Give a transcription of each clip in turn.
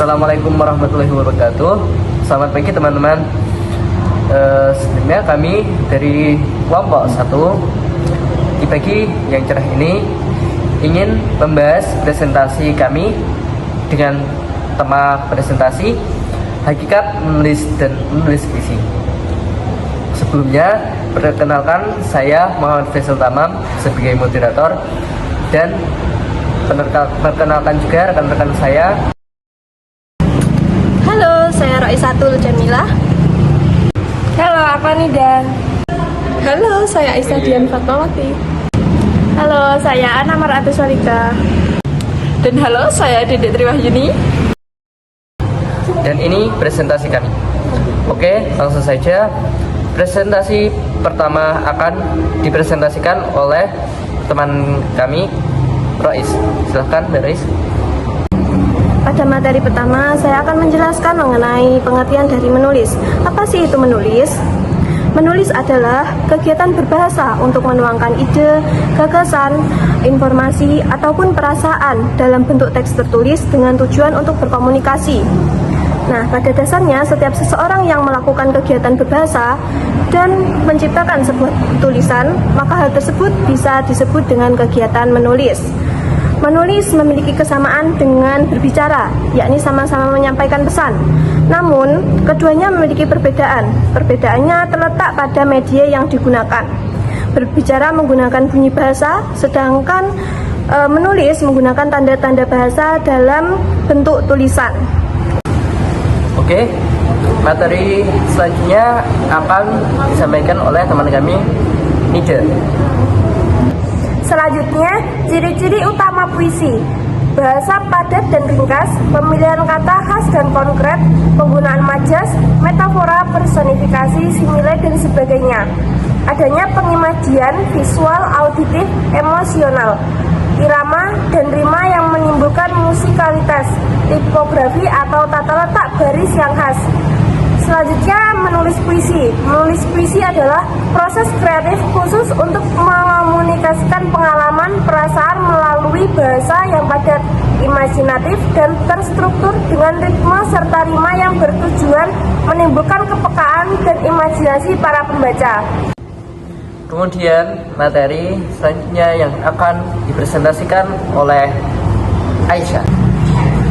Assalamualaikum warahmatullahi wabarakatuh. Selamat pagi teman-teman. Sebelumnya kami dari kelompok 1 di pagi yang cerah ini ingin membahas presentasi kami dengan tema presentasi hakikat menulis dan menulis puisi. Sebelumnya, perkenalkan saya Muhammad Faisal Tamam sebagai moderator dan perkenalkan juga rekan-rekan saya. Halo, saya Raisatul Jamilah. Halo, aku Nida. Halo, saya Aisyah Dian Fatmawati. Halo, saya Ana Maratu Salika. Dan halo, saya Dedek Triwahyuni. Dan ini presentasi kami. Oke, langsung saja. Presentasi pertama akan dipresentasikan oleh teman kami, Rois. Silahkan, Rois. Pada materi pertama, saya akan menjelaskan mengenai pengertian dari menulis. Apa sih itu menulis? Menulis adalah kegiatan berbahasa untuk menuangkan ide, gagasan, informasi, ataupun perasaan dalam bentuk teks tertulis dengan tujuan untuk berkomunikasi. Nah, pada dasarnya setiap seseorang yang melakukan kegiatan berbahasa dan menciptakan sebuah tulisan, maka hal tersebut bisa disebut dengan kegiatan menulis. Menulis memiliki kesamaan dengan berbicara, yakni sama-sama menyampaikan pesan. Namun, keduanya memiliki perbedaan. Perbedaannya terletak pada media yang digunakan. Berbicara menggunakan bunyi bahasa, sedangkan menulis menggunakan tanda-tanda bahasa dalam bentuk tulisan. Oke, materi selanjutnya akan disampaikan oleh teman kami, Nida. Selanjutnya, ciri-ciri utama puisi. Bahasa padat dan ringkas, pemilihan kata khas dan konkret, penggunaan majas, metafora, personifikasi, simile, dan sebagainya. Adanya pengimajian visual, auditif, emosional, irama dan rima yang menimbulkan musikalitas, tipografi atau tata letak baris yang khas. Selanjutnya, menulis puisi. Menulis puisi adalah proses kreatif khusus untuk mengomunikasikan pengalaman, perasaan melalui bahasa yang padat, imajinatif, dan terstruktur dengan ritme serta rima yang bertujuan menimbulkan kepekaan dan imajinasi para pembaca. Kemudian materi selanjutnya yang akan dipresentasikan oleh Aisyah.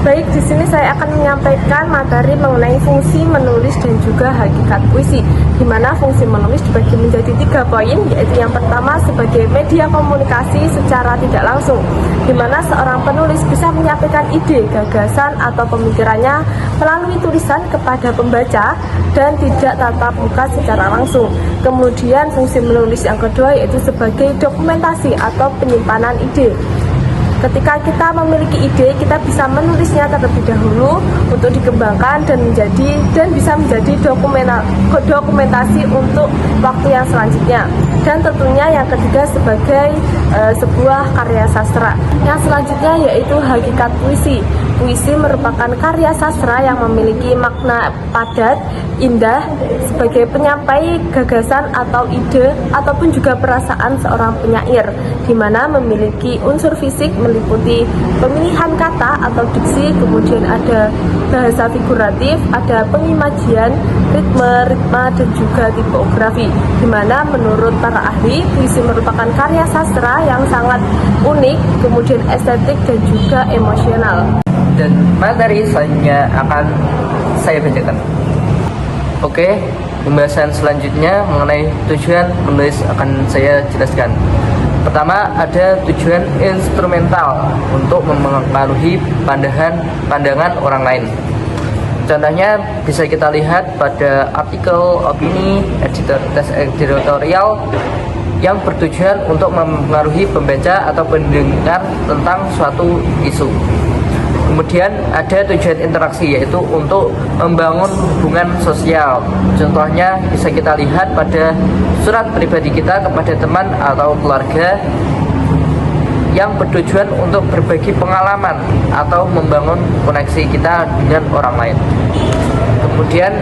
Baik, di sini saya akan menyampaikan materi mengenai fungsi menulis dan juga hakikat puisi, di mana fungsi menulis dibagi menjadi 3 poin, yaitu yang pertama sebagai media komunikasi secara tidak langsung, di mana seorang penulis bisa menyampaikan ide, gagasan, atau pemikirannya melalui tulisan kepada pembaca dan tidak tatap muka secara langsung. Kemudian fungsi menulis yang kedua yaitu sebagai dokumentasi atau penyimpanan ide. Ketika kita memiliki ide, kita bisa menulisnya terlebih dahulu untuk dikembangkan dan bisa menjadi dokumentasi untuk waktu yang selanjutnya. Dan tentunya yang ketiga sebagai sebuah karya sastra. Yang selanjutnya yaitu hakikat puisi. Puisi merupakan karya sastra yang memiliki makna padat, indah, sebagai penyampai gagasan atau ide ataupun juga perasaan seorang penyair, di mana memiliki unsur fisik meliputi pemilihan kata atau diksi, kemudian ada bahasa figuratif, ada pengimajian, ritme, dan juga tipografi, di mana menurut para ahli, puisi merupakan karya sastra yang sangat unik, kemudian estetik dan juga emosional. Dan materi selanjutnya akan saya bacakan. Oke, pembahasan selanjutnya mengenai tujuan menulis akan saya jelaskan. Pertama, ada tujuan instrumental untuk mempengaruhi pandangan orang lain. Contohnya bisa kita lihat pada artikel opini, editorial yang bertujuan untuk mempengaruhi pembaca atau pendengar tentang suatu isu. Kemudian ada tujuan interaksi, yaitu untuk membangun hubungan sosial. Contohnya bisa kita lihat pada surat pribadi kita kepada teman atau keluarga yang bertujuan untuk berbagi pengalaman atau membangun koneksi kita dengan orang lain. Kemudian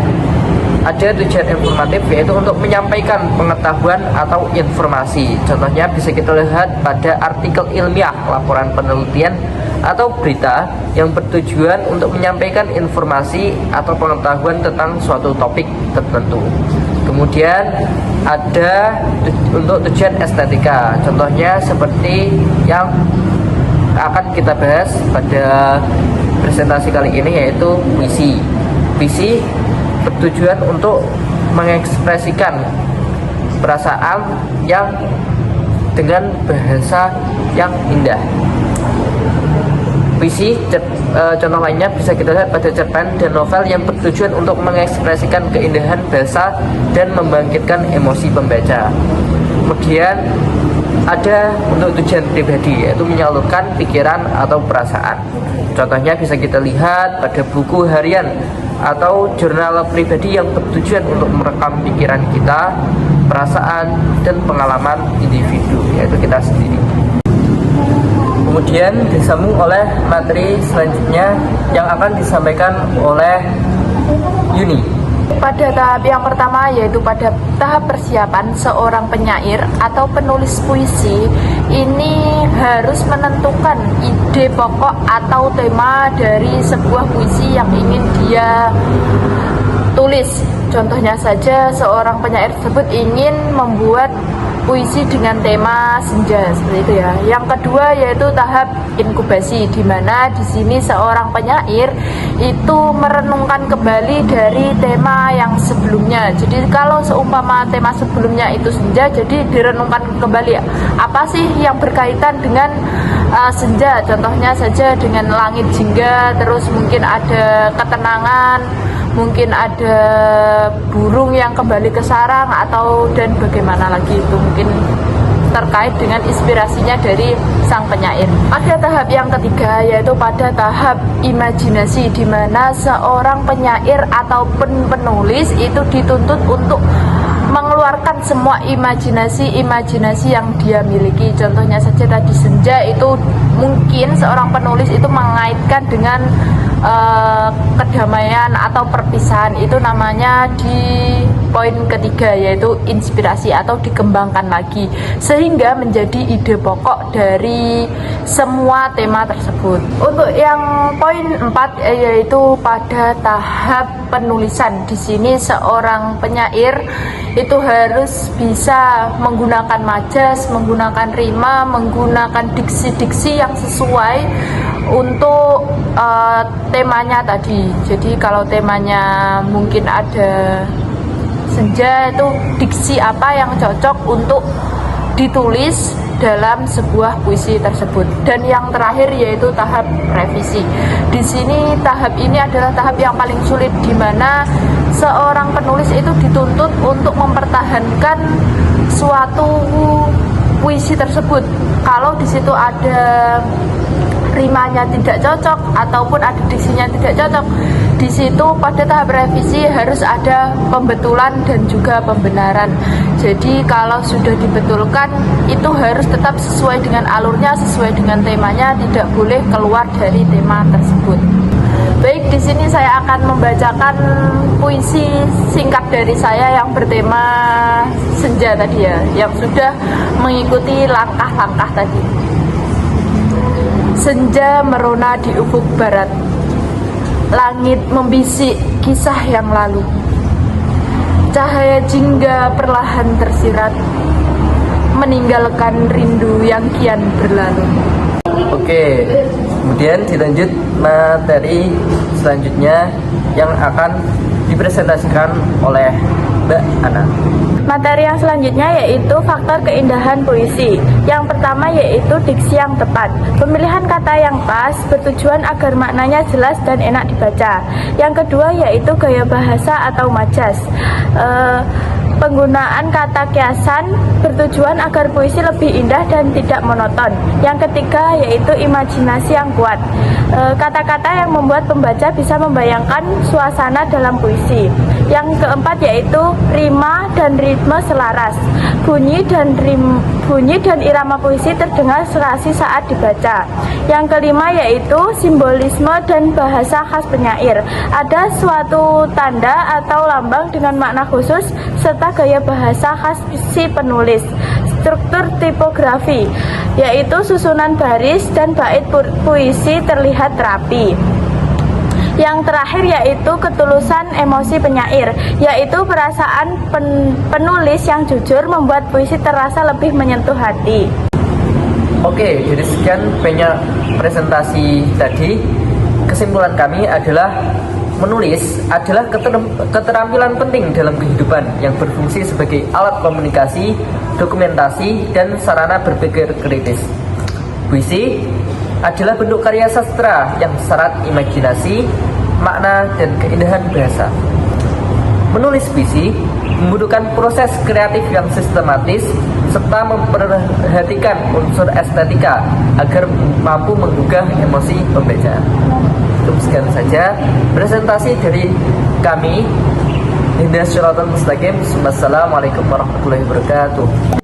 ada tujuan informatif, yaitu untuk menyampaikan pengetahuan atau informasi. Contohnya bisa kita lihat pada artikel ilmiah, laporan penelitian, atau berita yang bertujuan untuk menyampaikan informasi atau pengetahuan tentang suatu topik tertentu. Kemudian ada untuk tujuan estetika, contohnya seperti yang akan kita bahas pada presentasi kali ini, yaitu puisi. Puisi bertujuan untuk mengekspresikan perasaan yang dengan bahasa yang indah. Puisi contoh lainnya bisa kita lihat pada cerpen dan novel yang bertujuan untuk mengekspresikan keindahan bahasa dan membangkitkan emosi pembaca. Kemudian ada untuk tujuan pribadi, yaitu menyalurkan pikiran atau perasaan. Contohnya bisa kita lihat pada buku harian atau jurnal pribadi yang bertujuan untuk merekam pikiran kita, perasaan, dan pengalaman individu, yaitu kita sendiri. Kemudian disambung oleh materi selanjutnya yang akan disampaikan oleh Yuni. Pada tahap yang pertama, yaitu pada tahap persiapan, seorang penyair atau penulis puisi ini harus menentukan ide pokok atau tema dari sebuah puisi yang ingin dia tulis. Contohnya saja, seorang penyair tersebut ingin membuat puisi dengan tema senja, seperti itu ya. Yang kedua yaitu tahap inkubasi, di mana di sini seorang penyair itu merenungkan kembali dari tema yang sebelumnya. Jadi kalau seumpama tema sebelumnya itu senja, jadi direnungkan kembali apa sih yang berkaitan dengan senja. Contohnya saja dengan langit jingga, terus mungkin ada ketenangan, mungkin ada burung yang kembali ke sarang, atau dan bagaimana lagi, itu mungkin terkait dengan inspirasinya dari sang penyair. Ada tahap yang ketiga, yaitu pada tahap imajinasi, di mana seorang penyair ataupun penulis itu dituntut untuk mengeluarkan semua imajinasi yang dia miliki. Contohnya saja tadi senja, itu mungkin seorang penulis itu mengaitkan dengan kedamaian atau perpisahan. Itu namanya di poin ketiga, yaitu inspirasi atau dikembangkan lagi sehingga menjadi ide pokok dari semua tema tersebut. Untuk yang poin 4, yaitu pada tahap penulisan, di sini seorang penyair itu harus bisa menggunakan majas, menggunakan rima, menggunakan diksi-diksi yang sesuai untuk temanya tadi. Jadi kalau temanya mungkin ada senja, itu diksi apa yang cocok untuk ditulis dalam sebuah puisi tersebut. Dan yang terakhir yaitu tahap revisi. Di sini tahap ini adalah tahap yang paling sulit, di mana seorang penulis itu dituntut untuk mempertahankan suatu puisi tersebut. Kalau di situ ada rimanya tidak cocok ataupun ada diksinya tidak cocok, di situ pada tahap revisi harus ada pembetulan dan juga pembenaran. Jadi kalau sudah dibetulkan, itu harus tetap sesuai dengan alurnya, sesuai dengan temanya, tidak boleh keluar dari tema tersebut. Baik, di sini saya akan membacakan puisi singkat dari saya yang bertema senja tadi ya, yang sudah mengikuti langkah-langkah tadi. Senja merona di ufuk barat, langit membisik kisah yang lalu, cahaya jingga perlahan tersirat, meninggalkan rindu yang kian berlalu. Oke, kemudian dilanjut materi selanjutnya yang akan dipresentasikan oleh Mbak Ana. Materi yang selanjutnya yaitu faktor keindahan puisi. Yang pertama yaitu diksi yang tepat. Pemilihan kata yang pas bertujuan agar maknanya jelas dan enak dibaca. Yang kedua yaitu gaya bahasa atau majas. Penggunaan kata kiasan bertujuan agar puisi lebih indah dan tidak monoton. Yang ketiga yaitu imajinasi yang kuat. Kata-kata yang membuat pembaca bisa membayangkan suasana dalam puisi. Yang keempat yaitu rima dan ritme selaras. Bunyi dan irama puisi terdengar serasi saat dibaca. Yang kelima yaitu simbolisme dan bahasa khas penyair. Ada suatu tanda atau lambang dengan makna khusus serta gaya bahasa khas si penulis. struktur tipografi, yaitu susunan baris dan bait puisi terlihat rapi. Yang terakhir yaitu ketulusan emosi penyair, yaitu perasaan penulis yang jujur membuat puisi terasa lebih menyentuh hati. Oke, dari sekian banyak presentasi tadi, kesimpulan kami adalah menulis adalah keterampilan penting dalam kehidupan yang berfungsi sebagai alat komunikasi, dokumentasi, dan sarana berpikir kritis. Puisi adalah bentuk karya sastra yang syarat imajinasi, makna, dan keindahan bahasa. Menulis puisi membutuhkan proses kreatif yang sistematis serta memperhatikan unsur estetika agar mampu menggugah emosi pembaca. Sekian saja presentasi dari kami. Ihdinas siratal mustaqim. Wassalamualaikum warahmatullahi wabarakatuh.